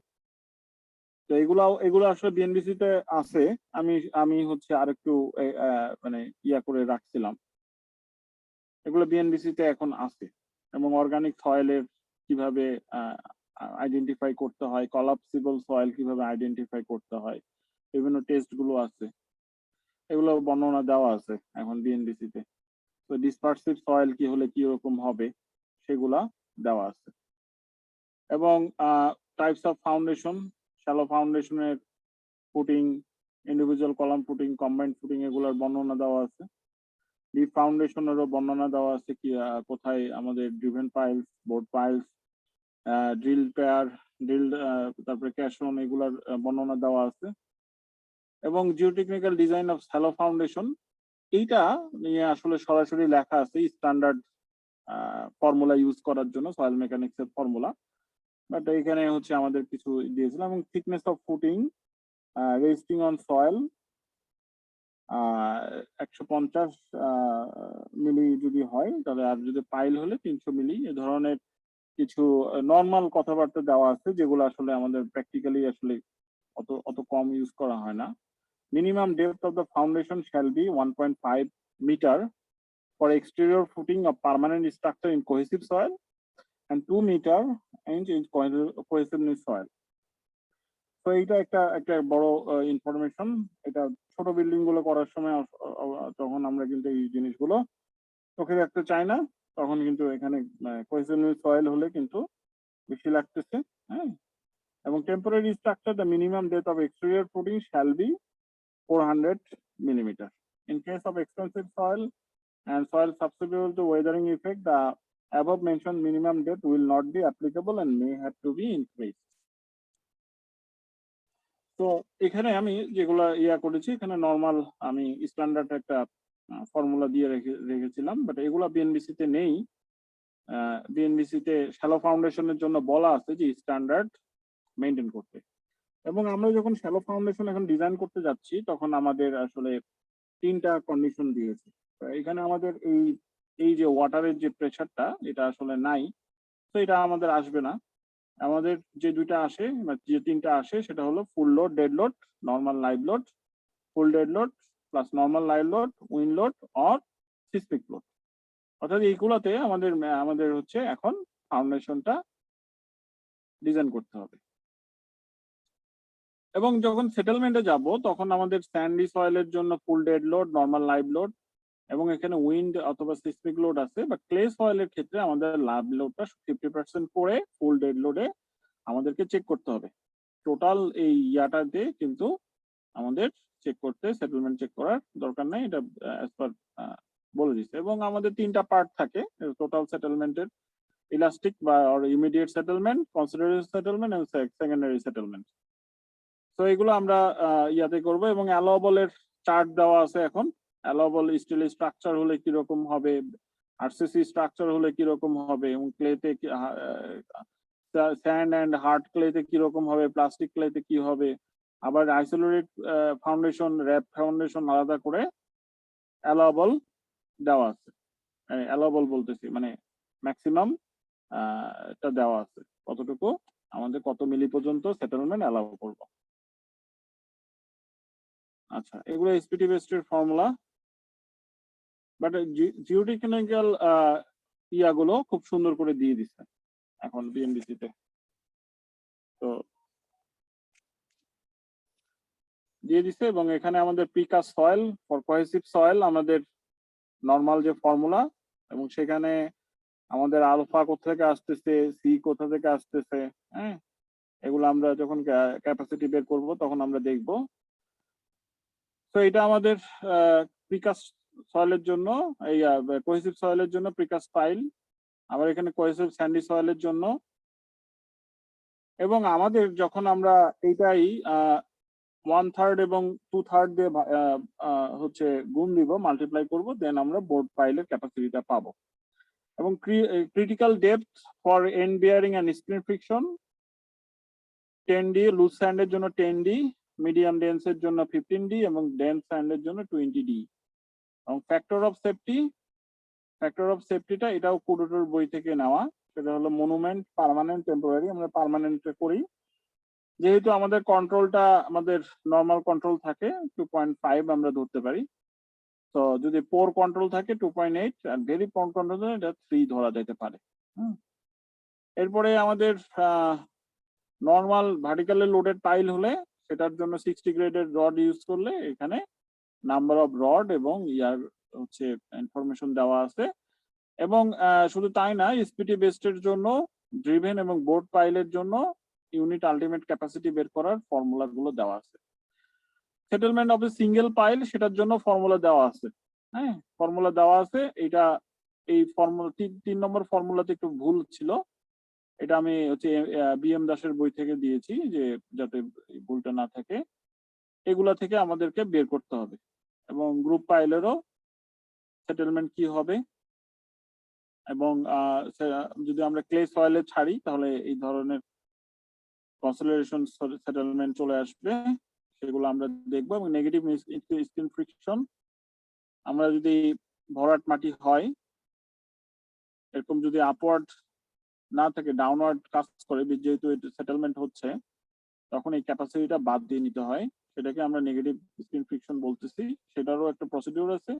তো এগুলো আসলে বিএনবিসি তে আছে, আমি হচ্ছে আরেকটু মানে ইয়া করে রাখছিলাম, এগুলো বিএনবিসি তে এখন আছে। এবং অর্গানিক সয়েলের কিভাবে আইডেন্টিফাই করতে হয়, কলাপসিবল সয়েল কিভাবে আইডেন্টিফাই করতে হয়, বিভিন্ন টেস্ট গুলো আছে, এগুলো বর্ণনা দেওয়া আছে এখন বিএনবিসি তে। তো ডিসপারসিভ সয়েল কি হলে কি রকম হবে সেগুলা দেওয়া আছে। এবং টাইপস অফ ফাউন্ডেশন, শ্যালো ফাউন্ডেশনের footing, individual column footing, combined footing, এগুলোর বর্ণনা দেওয়া আছে। ডিপ ফাউন্ডেশনেরও বর্ণনা দেওয়া আছে, কি কোথায় আমাদের driven piles, board piles, drill pair, drill, তারপরে ক্যাশন, এগুলার বর্ণনা দেওয়া আছে। এবং geotechnical design of shallow foundation, এইটা নিয়ে আসলে সরাসরি লেখা আছে স্ট্যান্ডার্ড ফর্মুলা ইউজ করার জন্য, সয়েল মেকানিক্স এর ফর্মুলা, বাট এখানে হচ্ছে আমাদের কিছু দিয়েছিলাম। এবং thickness of footing, resisting on soil 150 milli যদি হয় তাহলে, আর যদি পাইল হলে 300 মিলি, এ ধরনের কিছু নর্মাল কথাবার্তা দেওয়া আছে, যেগুলো আসলে আমাদের প্র্যাকটিক্যালি আসলে অত কম ইউজ করা হয় না। Minimum depth of the foundation shall be 1.5 metre for exterior footing of permanent structure in cohesive soil and 2 meter inch in cohesiveness soil। তো এইটা একটা বড় ইনফরমেশন। এটা ছোট বিল্ডিং গুলো করার সময় তখন আমরা কিন্তু এই জিনিসগুলো চোখে রাখতে চাই না, তখন কিন্তু এখানে কোহেসিভ সয়েল হলে কিন্তু বেশি লাগতেছে, হ্যাঁ। এবং temporary structure, the minimum depth of exterior footing shall be 400 millimeter। In case of expensive soil and soil susceptible to weathering effect, the above mentioned minimum depth will not be applicable and may have to be increased। তো এখানে আমি যেগুলা ইয়া করেছি, এখানে normal আমি standard একটা formula দিয়ে রেখেছিলাম, বাট এগুলা বিএনবিসি তে নেই। বিএনবিসি তে শ্যালো ফাউন্ডেশনের জন্য বলা আছে যে স্ট্যান্ডার্ড মেনটেন করতে। এবং আমরা যখন শ্যালো ফাউন্ডেশন এখন ডিজাইন করতে যাচ্ছি, তখন আমাদের আসলে 3টা কন্ডিশন দিয়েছে। এখানে আমাদের এই যে ওয়াটারের যে প্রেসারটা, এটা আসলে নাই, তো এটা আমাদের আসবে না। আমাদের যে 2টা আসে বা যে 3টা আসে, সেটা হলো full load, dead load, normal live load, full dead load plus normal live load, wind load or seismic load. অর্থাৎ এইগুলোতে আমাদের হচ্ছে এখন ফাউন্ডেশনটা ডিজাইন করতে হবে। এবং যখন সেটেলমেন্টে যাব, তখন আমাদের স্যান্ডি সয়েলের জন্য full dead load, normal live load, এবং এখানে উইন্ড অথবা সিসমিক লোড আছে। বা ক্লে সয়েলের ক্ষেত্রে আমাদের লাইভ লোডটা 50% করে ফুল ডেড লোডে আমাদেরকে চেক করতে হবে। টোটাল এই ইয়াটাতে কিন্তু আমাদের চেক করতে, সেটেলমেন্ট চেক করার দরকার নাই, এটা অ্যাজ পার বলে দিচ্ছে। এবং আমাদের 3টা পার্ট থাকে টোটাল সেটেলমেন্টের: ইলাস্টিক বা ইমিডিয়েট সেটেলমেন্ট, কনসিডারেট সেটেলমেন্ট এবং সেকেন্ডারি সেটেলমেন্ট। তো এগুলো আমরা ইয়াতে করব। এবং অ্যালাওয়েবলের চার্ট দেওয়া আছে। এখন অ্যালাওয়েবল স্টিল স্ট্রাকচার হলে কি রকম হবে, আরসিসি স্ট্রাকচার হলে কি রকম হবে, এবং ক্লেতে স্যান্ড এন্ড হার্ড ক্লেতে কি রকম হবে, প্লাস্টিক ক্লেতে কি হবে, আবার আইসোলেটেড ফাউন্ডেশন, র্যাপ ফাউন্ডেশন আলাদা করে অ্যালাওয়েবল দেওয়া আছে। অ্যালাওয়েবল বলতেছি মানে ম্যাক্সিমাম এটা দেওয়া আছে, কতটুকু আমাদের কত মিলি পর্যন্ত সেটেলমেন্ট অ্যালাউ করব। আচ্ছা, এগুলো SPT based formula, but geotechnical ইয়াগুলো খুব সুন্দর করে দিয়ে দিচ্ছে এখন বিএনডিসি তে। তো দিয়ে দিচ্ছে, এবং এখানে আমাদের precast soil for cohesive soil আমাদের নর্মাল যে ফর্মুলা, এবং সেখানে আমাদের আলফা কোথা থেকে আসতেছে, সি কোথা থেকে আসতেছে, হ্যাঁ, এগুলো আমরা যখন ক্যাপাসিটি বের করব তখন আমরা দেখব। তো এটা আমাদের প্রিকাস্ট সয়েলের জন্য, এই কোহেসিভ সয়েলের জন্য প্রিকাস্ট ফাইল, আবার এখানে কোহেসিভ স্যান্ডি সয়েলের জন্য। এবং আমাদের যখন আমরা এইটাই 1/3 এবং 2/3 দিয়ে হচ্ছে গুণ দিব, মাল্টিপ্লাই করব, দেন আমরা বোর্ড ফাইলের ক্যাপাসিটিটা পাবো। এবং critical depth for end bearing and skin friction 10D, loose স্যান্ডের জন্য 10D, মিডিয়াম ডেন্সের জন্য 15D এবং ডেন্স স্যান্ডের জন্য 20D। এবং ফ্যাক্টর অফ সেফটিটা এটাও কোডোটোর বই থেকে নেওয়া, সেটা হলো মনুমেন্ট, পার্মানেন্ট, টেম্পোরারি। আমরা পার্মানেন্ট করি যেহেতু আমাদের কন্ট্রোলটা আমাদের নর্মাল কন্ট্রোল থাকে 2.5 আমরা ধরতে পারি। তো যদি পোর কন্ট্রোল থাকে 2.8, আর ভেরি পোর কন্ট্রোল এটা 3 ধরা যেতে পারে। এরপরে আমাদের নর্মাল ভার্টিক্যালি লোডেড পাইল হলে সেটার জন্য 60 গ্রেডের রড ইউজ করলে এখানে নাম্বার অফ রড এবং ইয়ার হচ্ছে ইনফরমেশন দেওয়া আছে। এবং শুধু তাই না, এসপিটি বেসডের জন্য ড্রিভেন এবং বোর্ড পাইলের জন্য ইউনিট আলটিমেট ক্যাপাসিটি বের করার ফর্মুলা গুলো দেওয়া আছে। Settlement of a single pile সেটার জন্য ফর্মুলা দেওয়া আছে। হ্যাঁ, ফর্মুলা দেওয়া আছে। এটা এই ফর্মুলা 3 নম্বর ফর্মুলাতে একটু ভুল ছিল, এটা আমি হচ্ছে বিএম দাসের বই থেকে দিয়েছি যে যাতে ভুলটা না থাকে। এগুলা থেকে আমাদেরকে বের করতে হবে। এবং গ্রুপ পাইলেরও সেটেলমেন্ট কি হবে, এবং যদি আমরা ক্লে সয়েলে ছাড়ি তাহলে এই ধরনের কনসোলিডেশন সেটেলমেন্ট চলে আসবে, সেগুলো আমরা দেখবো। এবং নেগেটিভ স্ক্রিন ফ্রিকশন, আমরা যদি ভরাট মাটি হয় এরকম যদি আপওয়ার্ড না থাকে, ডাউনওয়ার্ড কাজ করে, যেহেতু সেটেলমেন্ট হচ্ছে, তখন এই ক্যাপাসিটিটা বাদ দিয়ে নিতে হয়, সেটাকে আমরা নেগেটিভ স্ক্রিন ফ্রিকশন বলতেছি। সেটারও একটা প্রসিডিউর আছে।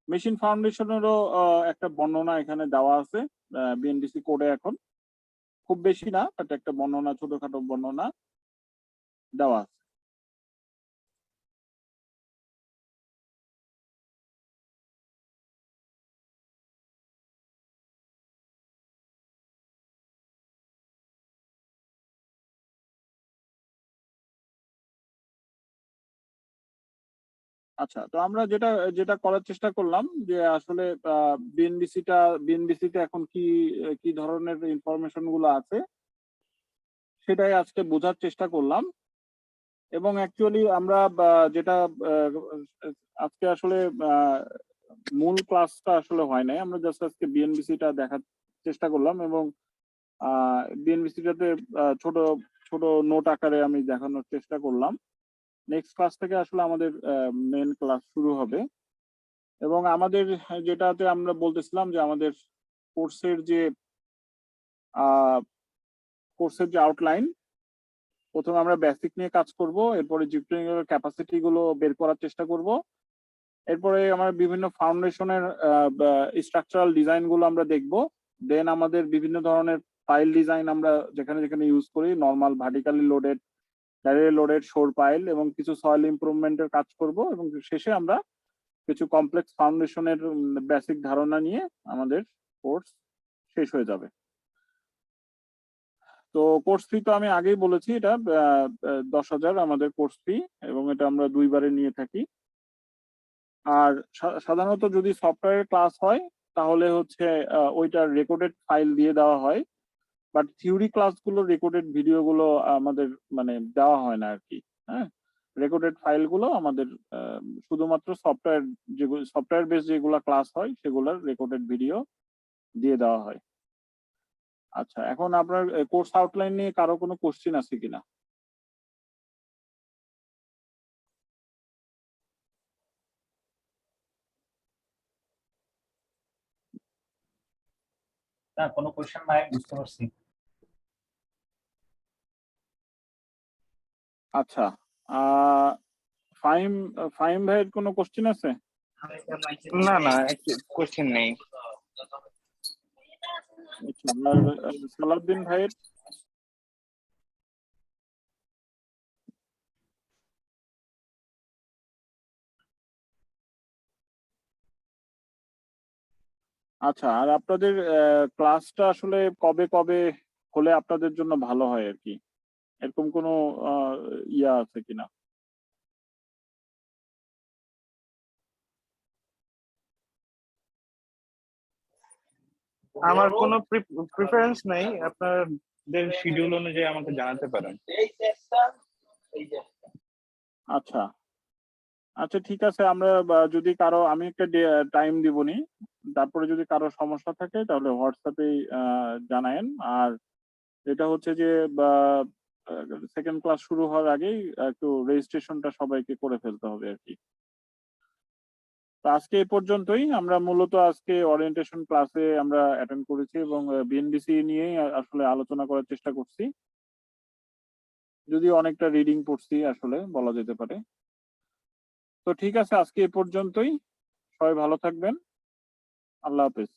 মেশিন ফাউন্ডেশনেরও একটা বর্ণনা এখানে দেওয়া আছে বিএনডিসি কোডে, এখন খুব বেশি না, বাট একটা বর্ণনা, ছোটখাটো বর্ণনা দেওয়া আছে। আচ্ছা, তো আমরা যেটা যেটা করার চেষ্টা করলাম যে আসলে বিএনডিসিতে এখন কি কি ধরনের ইনফরমেশন গুলো আছে সেটাই আজকে বোঝার চেষ্টা করলাম। এবং অ্যাকচুয়ালি আমরা যেটা আজকে আসলে মূল ক্লাসটা আসলে হয় নাই, আমরা জাস্ট আজকে বিএনবিসিটা দেখার চেষ্টা করলাম। এবং বিএনবিসিটাতে ছোট ছোট নোট আকারে আমি দেখানোর চেষ্টা করলাম। নেক্সট ক্লাস থেকে আসলে আমাদের মেন ক্লাস শুরু হবে। এবং আমাদের যেটাতে আমরা বলতেছিলাম যে আমাদের কোর্সের যে আউটলাইন, প্রথমে আমরা বেসিক নিয়ে কাজ করব, এরপরে জিওটেকনিক্যাল ক্যাপাসিটি গুলো বের করার চেষ্টা করব, এরপরে আমরা বিভিন্ন ফাউন্ডেশনের স্ট্রাকচারাল ডিজাইন গুলো আমরা দেখব। দেন আমাদের বিভিন্ন ধরনের পাইল ডিজাইন আমরা যেখানে যেখানে ইউজ করি, normal, vertically loaded, directly loaded, শোর পাইল, এবং কিছু সয়েল ইমপ্রুভমেন্টের কাজ করব। এবং শেষে আমরা কিছু কমপ্লেক্স ফাউন্ডেশনের বেসিক ধারণা নিয়ে আমাদের কোর্স শেষ হয়ে যাবে। তো কোর্স ফি তো আমি আগেই বলেছি, এটা 10,000 আমাদের কোর্স ফি, এবং এটা আমরা 2 বারে নিয়ে থাকি। আর সাধারণত যদি সফটওয়্যার ক্লাস হয় তাহলে হচ্ছে ওইটার রেকর্ডেড ফাইল দিয়ে দেওয়া হয়, বাট থিওরি ক্লাসগুলো রেকর্ডেড ভিডিওগুলো আমাদের মানে দেওয়া হয় না আর কি। হ্যাঁ, রেকর্ডেড ফাইলগুলো আমাদের শুধুমাত্র সফটওয়্যার যেগুলো সফটওয়্যার বেস যেগুলো ক্লাস হয় সেগুলোর রেকর্ডেড ভিডিও দিয়ে দেওয়া হয়। আচ্ছা, এখন আপনার কোর্স আউটলাইন নিয়ে কারো কোনো কোশ্চিন আছে কিনা? না, কোনো কোয়েশ্চেন নাই, বুঝতে পারছি। আচ্ছা, ফাহিম ফাহিম ভাইয়ের কোনো কোশ্চিন আছে? না না, কোশ্চেন নেই। আচ্ছা, আর সালাউদ্দিন ভাইয়ের? আচ্ছা, আর আপনাদের ক্লাসটা আসলে কবে কবে হলে আপনাদের জন্য ভালো হয় আর কি, এরকম কোনো ইয়া আছে কিনা? আমার কোনো প্রিফারেন্স নেই, আপনাদের শিডিউল অনুযায়ী আমাকে জানাতে পারেন। আচ্ছা আচ্ছা, ঠিক আছে, আমরা যদি কারো, আমি একটা টাইম দিবনি, তারপরে যদি কারো সমস্যা থাকে তাহলে হোয়াটসঅ্যাপে জানায়েন। আর এটা হচ্ছে যে সেকেন্ড ক্লাস শুরু হওয়ার আগেই একটু রেজিস্ট্রেশনটা সবাইকে করে ফেলতে হবে আর কি। তো আজকে এই পর্যন্তই। আমরা মূলত আজকে ওরিয়েন্টেশন ক্লাসে আমরা অ্যাটেন্ড করেছি এবং বিএনডিসি নিয়েই আসলে আলোচনা করার চেষ্টা করছি, যদিও অনেকটা রিডিং পড়ছি আসলে বলা যেতে পারে। তো ঠিক আছে, আজকে এই পর্যন্তই। সবাই ভালো থাকবেন। আল্লাহ হাফেজ।